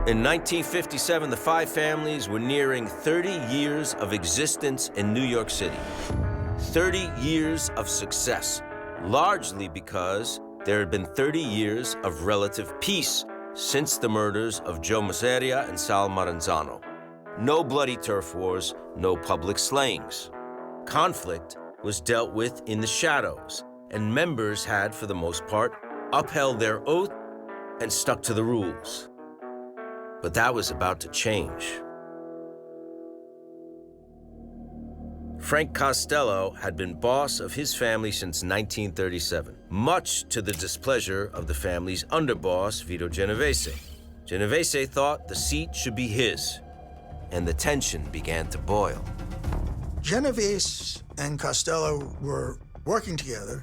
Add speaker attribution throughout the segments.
Speaker 1: In 1957, the five families were nearing 30 years of existence in New York City. 30 years of success, largely because there had been 30 years of relative peace since the murders of Joe Masseria and Sal Maranzano. No bloody turf wars, no public slayings. Conflict was dealt with in the shadows, and members had, for the most part, upheld their oath and stuck to the rules. But that was about to change. Frank Costello had been boss of his family since 1937, much to the displeasure of the family's underboss, Vito Genovese. Genovese thought the seat should be his, and the tension began to boil.
Speaker 2: Genovese and Costello were working together.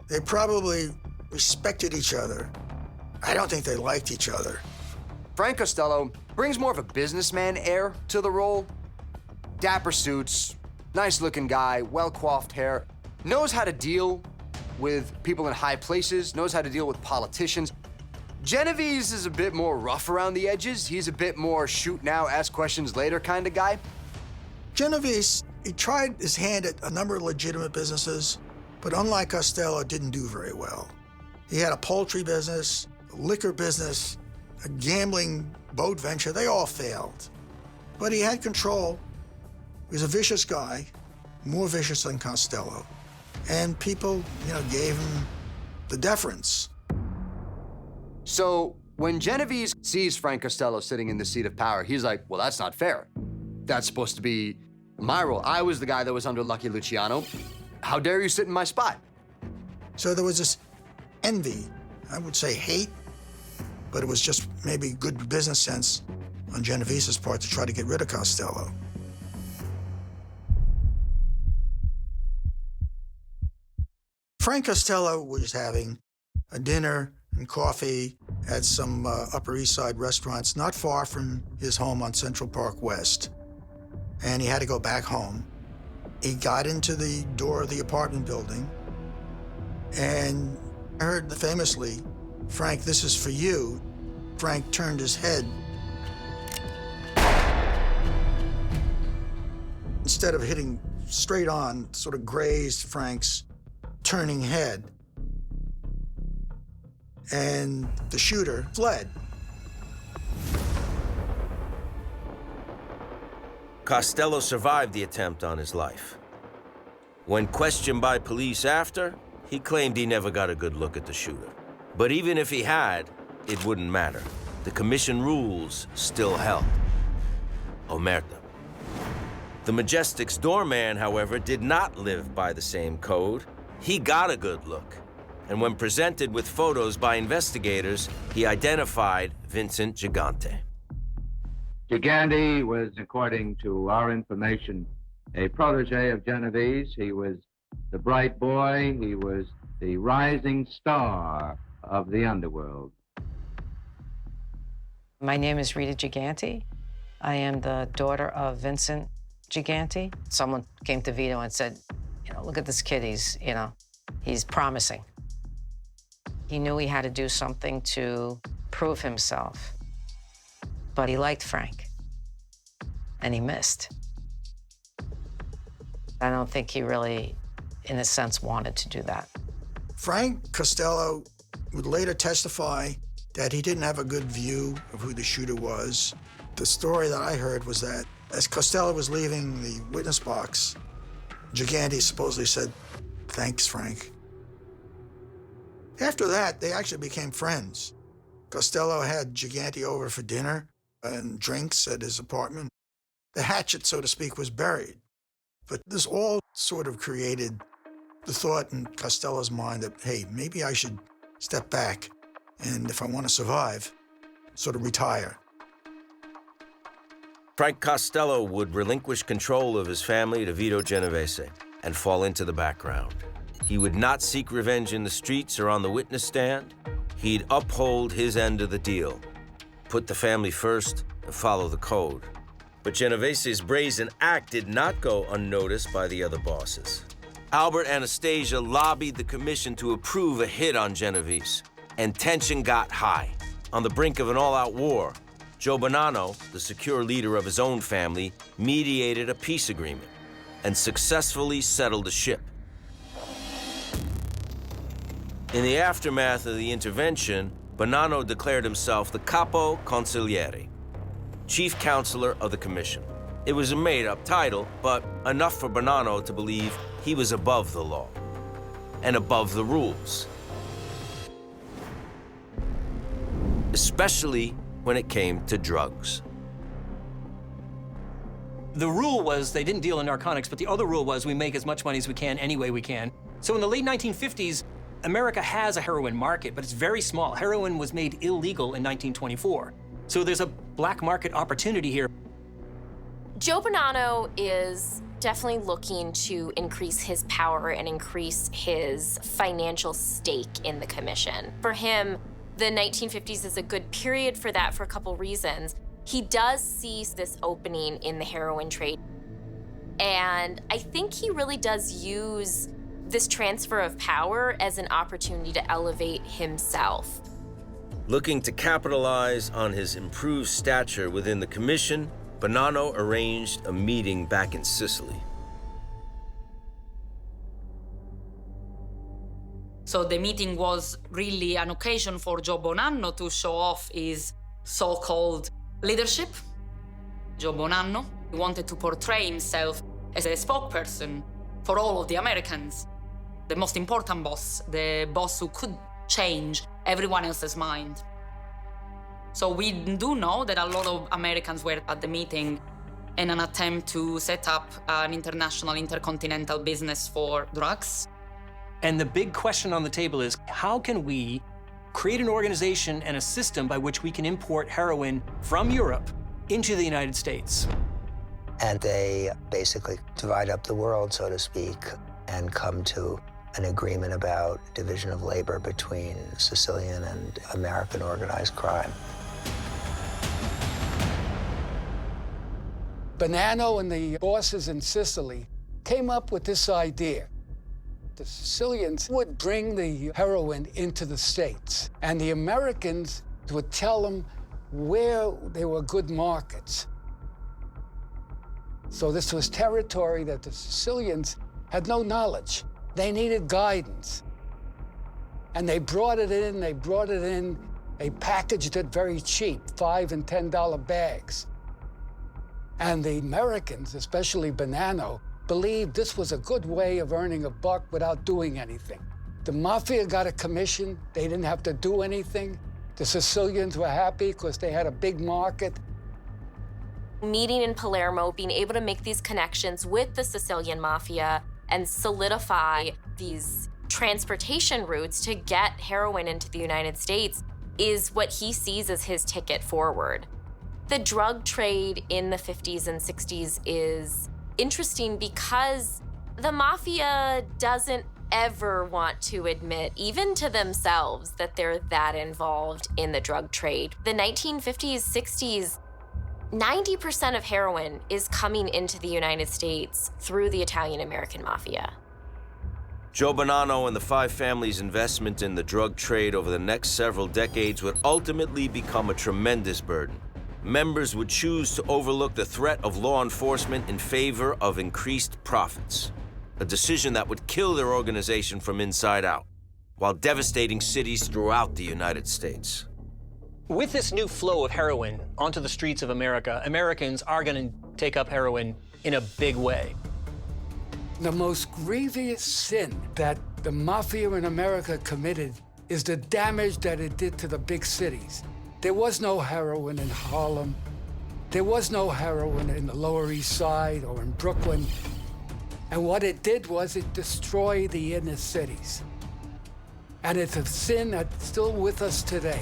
Speaker 2: They probably respected each other. I don't think they liked each other.
Speaker 3: Frank Costello brings more of a businessman air to the role. Dapper suits, nice-looking guy, well-coiffed hair, knows how to deal with people in high places, knows how to deal with politicians. Genovese is a bit more rough around the edges. He's a bit more shoot now, ask questions later kind of guy.
Speaker 2: Genovese, he tried his hand at a number of legitimate businesses, but unlike Costello, didn't do very well. He had a poultry business, a liquor business, a gambling boat venture. They all failed. But he had control. He was a vicious guy, more vicious than Costello. And people, gave him the deference.
Speaker 3: So when Genovese sees Frank Costello sitting in the seat of power, he's like, well, that's not fair. That's supposed to be my role. I was the guy that was under Lucky Luciano. How dare you sit in my spot?
Speaker 2: So there was this envy, I would say hate, but it was just maybe good business sense on Genovese's part to try to get rid of Costello. Frank Costello was having a dinner and coffee at some Upper East Side restaurants not far from his home on Central Park West. And he had to go back home. He got into the door of the apartment building, and I heard famously, "Frank, this is for you." Frank turned his head. Instead of hitting straight on, sort of grazed Frank's turning head. And the shooter fled.
Speaker 1: Costello survived the attempt on his life. When questioned by police after, he claimed he never got a good look at the shooter. But even if he had, it wouldn't matter. The commission rules still held. Omerta. The Majestic's doorman, however, did not live by the same code. He got a good look. And when presented with photos by investigators, he identified Vincent Gigante.
Speaker 4: Gigante was, according to our information, a protege of Genovese. He was the bright boy. He was the rising star of the underworld.
Speaker 5: My name is Rita Gigante. I am the daughter of Vincent Gigante. Someone came to Vito and said, look at this kid, he's promising. He knew he had to do something to prove himself, but he liked Frank, and he missed. I don't think he really, in a sense, wanted to do that.
Speaker 2: Frank Costello would later testify that he didn't have a good view of who the shooter was. The story that I heard was that as Costello was leaving the witness box, Gigante supposedly said, "Thanks, Frank." After that, they actually became friends. Costello had Gigante over for dinner and drinks at his apartment. The hatchet, so to speak, was buried. But this all sort of created the thought in Costello's mind that, hey, maybe I should step back and, if I want to survive, sort of retire.
Speaker 1: Frank Costello would relinquish control of his family to Vito Genovese and fall into the background. He would not seek revenge in the streets or on the witness stand. He'd uphold his end of the deal, put the family first and follow the code. But Genovese's brazen act did not go unnoticed by the other bosses. Albert Anastasia lobbied the commission to approve a hit on Genovese, and tension got high. On the brink of an all-out war, Joe Bonanno, the secure leader of his own family, mediated a peace agreement and successfully settled the ship. In the aftermath of the intervention, Bonanno declared himself the capo consigliere, chief counselor of the commission. It was a made-up title, but enough for Bonanno to believe he was above the law and above the rules, especially when it came to drugs.
Speaker 6: The rule was they didn't deal in narcotics, but the other rule was we make as much money as we can any way we can. So in the late 1950s, America has a heroin market, but it's very small. Heroin was made illegal in 1924. So there's a black market opportunity here.
Speaker 7: Joe Bonanno is definitely looking to increase his power and increase his financial stake in the commission. For him, the 1950s is a good period for that for a couple reasons. He does see this opening in the heroin trade. And I think he really does use this transfer of power as an opportunity to elevate himself.
Speaker 1: Looking to capitalize on his improved stature within the commission, Bonanno arranged a meeting back in Sicily.
Speaker 8: So the meeting was really an occasion for Joe Bonanno to show off his so-called leadership. Joe Bonanno wanted to portray himself as a spokesperson for all of the Americans, the most important boss, the boss who could change everyone else's mind. So we do know that a lot of Americans were at the meeting in an attempt to set up an international, intercontinental business for drugs.
Speaker 6: And the big question on the table is, how can we create an organization and a system by which we can import heroin from Europe into the United States?
Speaker 9: And they basically divide up the world, so to speak, and come to an agreement about division of labor between Sicilian and American organized crime.
Speaker 10: Bonanno and the bosses in Sicily came up with this idea. The Sicilians would bring the heroin into the States, and the Americans would tell them where there were good markets. So this was territory that the Sicilians had no knowledge. They needed guidance. And they brought it in, they packaged it very cheap, $5 and $10 bags. And the Americans, especially Bonanno, believed this was a good way of earning a buck without doing anything. The Mafia got a commission. They didn't have to do anything. The Sicilians were happy because they had a big market.
Speaker 7: Meeting in Palermo, being able to make these connections with the Sicilian Mafia and solidify these transportation routes to get heroin into the United States is what he sees as his ticket forward. The drug trade in the 50s and 60s is interesting because the Mafia doesn't ever want to admit, even to themselves, that they're that involved in the drug trade. The 1950s, 60s, 90% of heroin is coming into the United States through the Italian-American Mafia.
Speaker 1: Joe Bonanno and the five families' investment in the drug trade over the next several decades would ultimately become a tremendous burden. Members would choose to overlook the threat of law enforcement in favor of increased profits, a decision that would kill their organization from inside out, while devastating cities throughout the United States.
Speaker 6: With this new flow of heroin onto the streets of America, Americans are going to take up heroin in a big way.
Speaker 10: The most grievous sin that the Mafia in America committed is the damage that it did to the big cities. There was no heroin in Harlem. There was no heroin in the Lower East Side or in Brooklyn. And what it did was it destroyed the inner cities. And it's a sin that's still with us today.